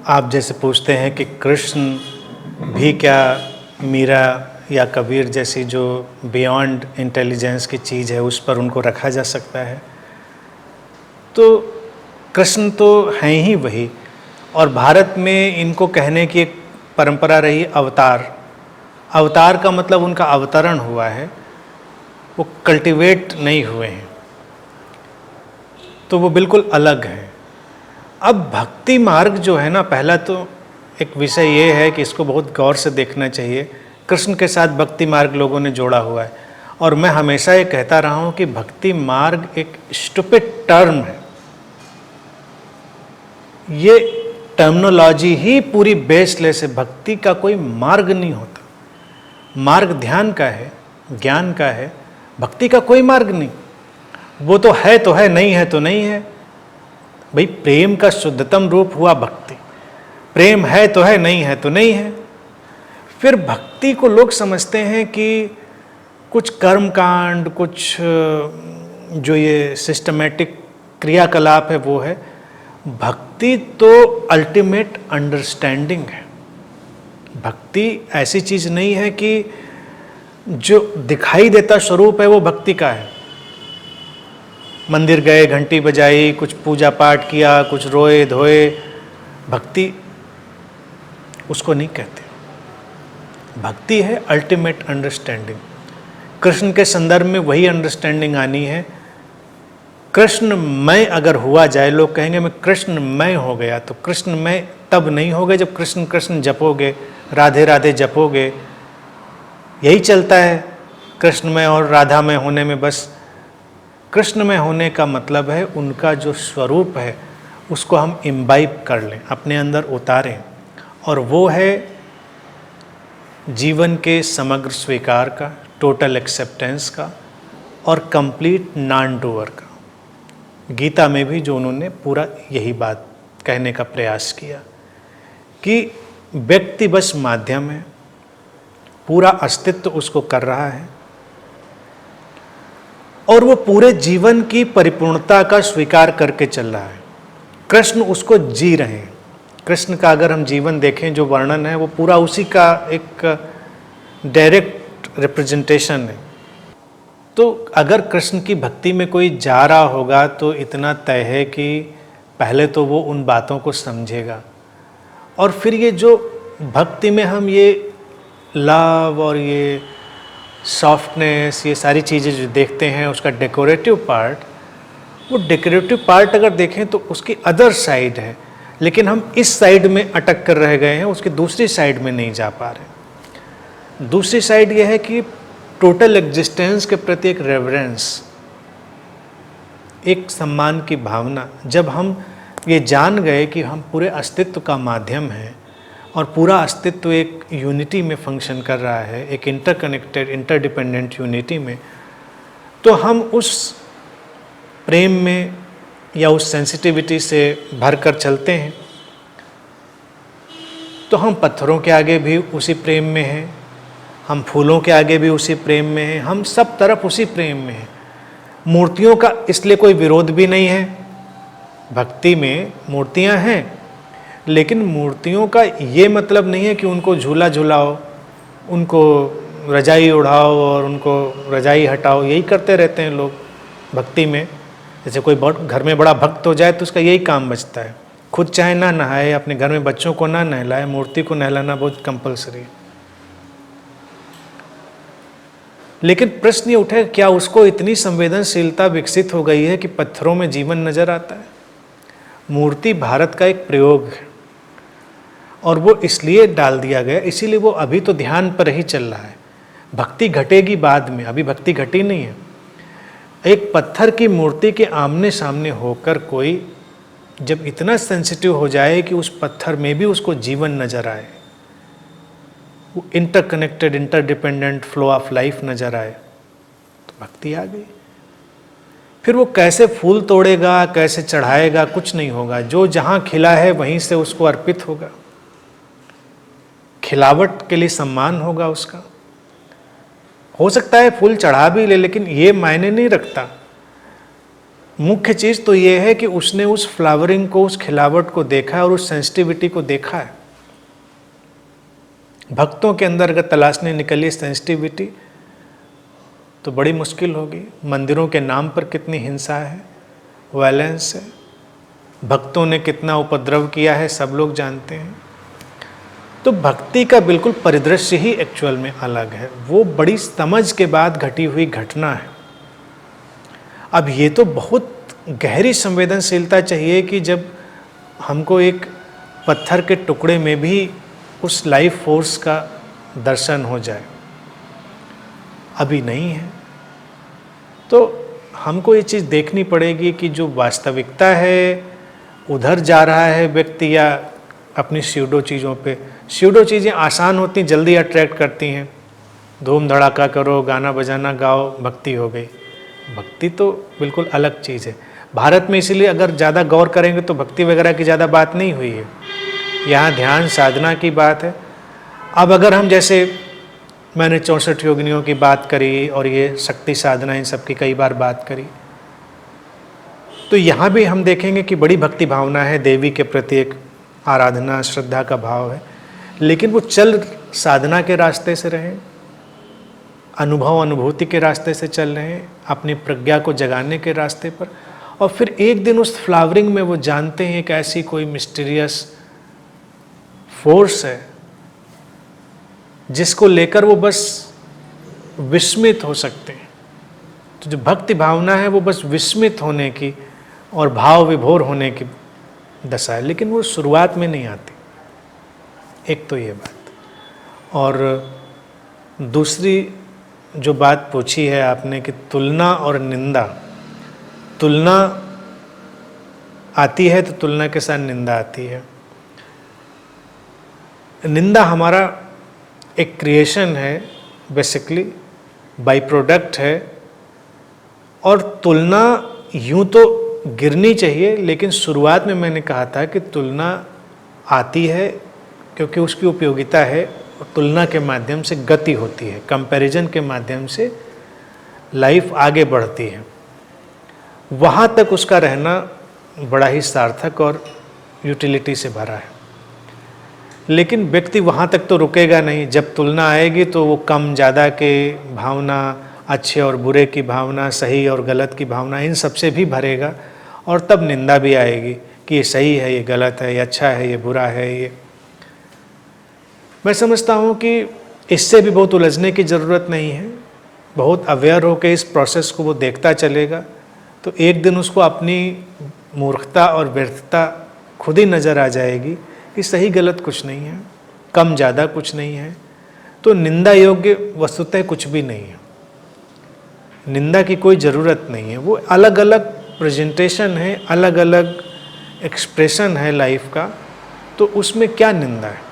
आप जैसे पूछते हैं कि कृष्ण भी क्या मीरा या कबीर जैसी जो बियॉन्ड इंटेलिजेंस की चीज़ है उस पर उनको रखा जा सकता है, तो कृष्ण तो हैं ही वही। और भारत में इनको कहने की एक परंपरा रही अवतार। अवतार का मतलब उनका अवतरण हुआ है, वो कल्टीवेट नहीं हुए हैं, तो वो बिल्कुल अलग है। अब भक्ति मार्ग जो है ना, पहला तो एक विषय ये है कि इसको बहुत गौर से देखना चाहिए। कृष्ण के साथ भक्ति मार्ग लोगों ने जोड़ा हुआ है, और मैं हमेशा ये कहता रहा हूँ कि भक्ति मार्ग एक स्टूपिड टर्म है। ये टर्मिनोलॉजी ही पूरी बेसलेस है। भक्ति का कोई मार्ग नहीं होता। मार्ग ध्यान का है, ज्ञान का है, भक्ति का कोई मार्ग नहीं। वो तो है, नहीं है तो नहीं है। भाई प्रेम का शुद्धतम रूप हुआ भक्ति। प्रेम है तो है, नहीं है तो नहीं है। फिर भक्ति को लोग समझते हैं कि कुछ कर्मकांड, कुछ जो ये सिस्टमेटिक क्रियाकलाप है वो है। भक्ति तो अल्टीमेट अंडरस्टैंडिंग है। भक्ति ऐसी चीज नहीं है कि जो दिखाई देता स्वरूप है वो भक्ति का है। मंदिर गए, घंटी बजाई, कुछ पूजा पाठ किया, कुछ रोए धोए, भक्ति उसको नहीं कहते। भक्ति है अल्टीमेट अंडरस्टैंडिंग। कृष्ण के संदर्भ में वही अंडरस्टैंडिंग आनी है। कृष्णमय अगर हुआ जाए, लोग कहेंगे मैं कृष्णमय हो गया, तो कृष्णमय तब नहीं होगे जब कृष्ण कृष्ण जपोगे, राधे राधे जपोगे। यही चलता है कृष्णमय और राधामय होने में। बस कृष्णमय होने का मतलब है उनका जो स्वरूप है उसको हम इम्बाइब कर लें, अपने अंदर उतारें, और वो है जीवन के समग्र स्वीकार का, टोटल एक्सेप्टेंस का, और कंप्लीट नॉन डूअर का। गीता में भी जो उन्होंने पूरा यही बात कहने का प्रयास किया कि व्यक्ति बस माध्यम है, पूरा अस्तित्व उसको कर रहा है, और वो पूरे जीवन की परिपूर्णता का स्वीकार करके चल रहा है। कृष्ण उसको जी रहे हैं। कृष्ण का अगर हम जीवन देखें, जो वर्णन है वो पूरा उसी का एक डायरेक्ट रिप्रेजेंटेशन है। तो अगर कृष्ण की भक्ति में कोई जा रहा होगा तो इतना तय है कि पहले तो वो उन बातों को समझेगा, और फिर ये जो भक्ति में हम ये लव और ये सॉफ्टनेस, ये सारी चीज़ें जो देखते हैं, उसका डेकोरेटिव पार्ट, वो डेकोरेटिव पार्ट अगर देखें तो उसकी अदर साइड है, लेकिन हम इस साइड में अटक कर रह गए हैं, उसकी दूसरी साइड में नहीं जा पा रहे। दूसरी साइड ये है कि टोटल एग्जिस्टेंस के प्रति एक रेवरेंस, एक सम्मान की भावना। जब हम ये जान गए कि हम पूरे अस्तित्व का माध्यम हैं और पूरा अस्तित्व एक यूनिटी में फंक्शन कर रहा है, एक इंटरकनेक्टेड इंटरडिपेंडेंट यूनिटी में, तो हम उस प्रेम में या उस सेंसिटिविटी से भर कर चलते हैं। तो हम पत्थरों के आगे भी उसी प्रेम में हैं, हम फूलों के आगे भी उसी प्रेम में हैं, हम सब तरफ उसी प्रेम में हैं। मूर्तियों का इसलिए कोई विरोध भी नहीं है। भक्ति में मूर्तियां हैं, लेकिन मूर्तियों का ये मतलब नहीं है कि उनको झूला झुलाओ, उनको रजाई उड़ाओ और उनको रजाई हटाओ। यही करते रहते हैं लोग भक्ति में। जैसे कोई बहुत घर में बड़ा भक्त हो जाए तो उसका यही काम बचता है, खुद चाहे ना नहाए, अपने घर में बच्चों को ना नहलाए, मूर्ति को नहलाना बहुत कंपलसरी है। लेकिन प्रश्न ये उठे, क्या उसको इतनी संवेदनशीलता विकसित हो गई है कि पत्थरों में जीवन नजर आता है? मूर्ति भारत का एक प्रयोग है, और वो इसलिए डाल दिया गया, इसीलिए वो अभी तो ध्यान पर ही चल रहा है। भक्ति घटेगी बाद में, अभी भक्ति घटी नहीं है। एक पत्थर की मूर्ति के आमने सामने होकर कोई जब इतना सेंसिटिव हो जाए कि उस पत्थर में भी उसको जीवन नजर आए, वो interconnected interdependent flow of life नजर आए, तो भक्ति आ गई। फिर वो कैसे फूल तोड़ेगा, कैसे चढ़ाएगा, कुछ नहीं होगा। जो जहाँ खिला है वहीं से उसको अर्पित होगा। खिलावट के लिए सम्मान होगा उसका। हो सकता है फूल चढ़ा भी ले, लेकिन ये मायने नहीं रखता। मुख्य चीज़ तो ये है कि उसने उस फ्लावरिंग को, उस खिलावट को देखा है और उस सेंसिटिविटी को देखा है। भक्तों के अंदर अगर तलाशने निकली सेंसिटिविटी तो बड़ी मुश्किल होगी। मंदिरों के नाम पर कितनी हिंसा है, वायलेंस है, भक्तों ने कितना उपद्रव किया है, सब लोग जानते हैं। तो भक्ति का बिल्कुल परिदृश्य ही एक्चुअल में अलग है। वो बड़ी समझ के बाद घटी हुई घटना है। अब ये तो बहुत गहरी संवेदनशीलता चाहिए कि जब हमको एक पत्थर के टुकड़े में भी उस लाइफ फोर्स का दर्शन हो जाए। अभी नहीं है। तो हमको ये चीज़ देखनी पड़ेगी कि जो वास्तविकता है उधर जा रहा है व्यक्ति, या अपनी स्यूडो चीज़ों पे। स्यूडो चीज़ें आसान होती, जल्दी अट्रैक्ट करती हैं। धूम धड़ाका करो, गाना बजाना गाओ, भक्ति हो गई। भक्ति तो बिल्कुल अलग चीज़ है। भारत में इसीलिए अगर ज़्यादा गौर करेंगे तो भक्ति वगैरह की ज़्यादा बात नहीं हुई है। यहाँ ध्यान साधना की बात है। अब अगर हम, जैसे मैंने 64 योगिनियों की बात करी और ये शक्ति साधना, इन सब की कई बार बात करी, तो यहाँ भी हम देखेंगे कि बड़ी भक्ति भावना है, देवी के प्रति एक आराधना श्रद्धा का भाव है। लेकिन वो चल साधना के रास्ते से रहे, अनुभव अनुभूति के रास्ते से चल रहे हैं, अपनी प्रज्ञा को जगाने के रास्ते पर। और फिर एक दिन उस फ्लावरिंग में वो जानते हैं कि ऐसी कोई मिस्टीरियस फोर्स है जिसको लेकर वो बस विस्मित हो सकते हैं। तो जो भक्ति भावना है वो बस विस्मित होने की और भाव विभोर होने की दशा है, लेकिन वो शुरुआत में नहीं आती। एक तो ये बात। और दूसरी जो बात पूछी है आपने कि तुलना और निंदा, तुलना आती है तो तुलना के साथ निंदा आती है। निंदा हमारा एक क्रिएशन है, बेसिकली बाई प्रोडक्ट है। और तुलना यूं तो गिरनी चाहिए, लेकिन शुरुआत में मैंने कहा था कि तुलना आती है क्योंकि उसकी उपयोगिता है। तुलना के माध्यम से गति होती है, कंपैरिजन के माध्यम से लाइफ आगे बढ़ती है। वहाँ तक उसका रहना बड़ा ही सार्थक और यूटिलिटी से भरा है। लेकिन व्यक्ति वहाँ तक तो रुकेगा नहीं। जब तुलना आएगी तो वो कम ज़्यादा के भावना, अच्छे और बुरे की भावना, सही और गलत की भावना, इन सबसे भी भरेगा। और तब निंदा भी आएगी कि ये सही है, ये गलत है, ये अच्छा है, ये बुरा है। ये मैं समझता हूँ कि इससे भी बहुत उलझने की ज़रूरत नहीं है। बहुत अवेयर होकर इस प्रोसेस को वो देखता चलेगा तो एक दिन उसको अपनी मूर्खता और व्यर्थता खुद ही नज़र आ जाएगी कि सही गलत कुछ नहीं है, कम ज़्यादा कुछ नहीं है। तो निंदा योग्य वस्तुतः कुछ भी नहीं है। निंदा की कोई ज़रूरत नहीं है। वो अलग अलग प्रेजेंटेशन है, अलग अलग एक्सप्रेशन है लाइफ का। तो उसमें क्या निंदा है?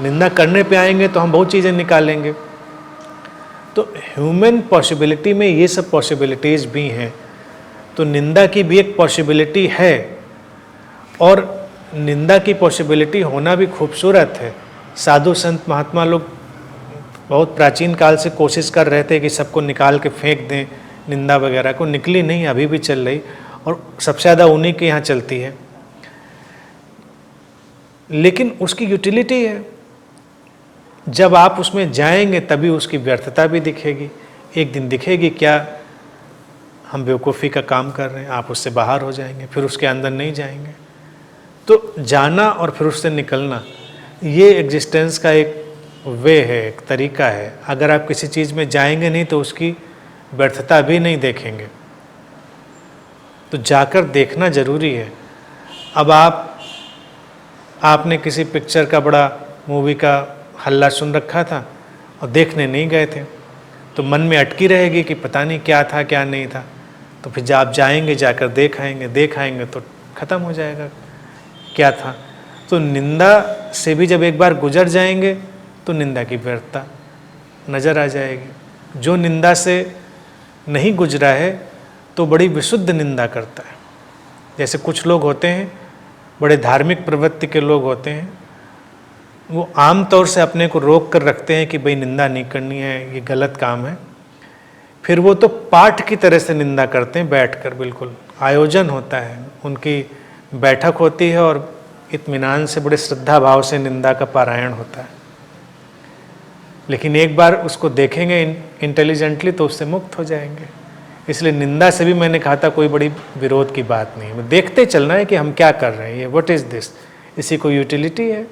निंदा करने पे आएंगे तो हम बहुत चीज़ें निकालेंगे। तो ह्यूमन पॉसिबिलिटी में ये सब पॉसिबिलिटीज़ भी हैं। तो निंदा की भी एक पॉसिबिलिटी है, और निंदा की पॉसिबिलिटी होना भी खूबसूरत है। साधु संत महात्मा लोग बहुत प्राचीन काल से कोशिश कर रहे थे कि सबको निकाल के फेंक दें, निंदा वगैरह को। निकली नहीं, अभी भी चल रही, और सबसे ज़्यादा उन्हीं के यहाँ चलती है। लेकिन उसकी यूटिलिटी है। जब आप उसमें जाएंगे तभी उसकी व्यर्थता भी दिखेगी। एक दिन दिखेगी क्या हम बेवकूफ़ी का काम कर रहे हैं, आप उससे बाहर हो जाएंगे, फिर उसके अंदर नहीं जाएंगे। तो जाना और फिर उससे निकलना, ये एग्जिस्टेंस का एक वे है, एक तरीका है। अगर आप किसी चीज़ में जाएंगे नहीं तो उसकी व्यर्थता भी नहीं देखेंगे। तो जाकर देखना ज़रूरी है। अब आपने किसी पिक्चर का, बड़ा मूवी का हल्ला सुन रखा था और देखने नहीं गए थे, तो मन में अटकी रहेगी कि पता नहीं क्या था क्या नहीं था। तो फिर जब आप जाएंगे, जाकर देखाएंगे तो ख़त्म हो जाएगा क्या था। तो निंदा से भी जब एक बार गुजर जाएंगे तो निंदा की व्यर्थता नज़र आ जाएगी। जो निंदा से नहीं गुजरा है तो बड़ी विशुद्ध निंदा करता है। जैसे कुछ लोग होते हैं, बड़े धार्मिक प्रवृत्ति के लोग होते हैं, वो आम तौर से अपने को रोक कर रखते हैं कि भाई निंदा नहीं करनी है, ये गलत काम है। फिर वो तो पाठ की तरह से निंदा करते हैं बैठकर, बिल्कुल आयोजन होता है, उनकी बैठक होती है और इत्मीनान से बड़े श्रद्धा भाव से निंदा का पारायण होता है। लेकिन एक बार उसको देखेंगे इंटेलिजेंटली तो उससे मुक्त हो जाएंगे। इसलिए निंदा से भी मैंने कहा था कोई बड़ी विरोध की बात नहीं है, देखते चलना है कि हम क्या कर रहे हैं, ये व्हाट इज़ दिस, इसी कोई यूटिलिटी है,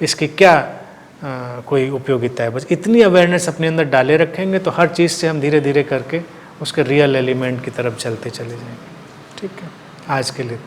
इसकी क्या कोई उपयोगिता है। बस इतनी अवेयरनेस अपने अंदर डाले रखेंगे तो हर चीज़ से हम धीरे धीरे करके उसके रियल एलिमेंट की तरफ चलते चले जाएंगे। ठीक है, आज के लिए।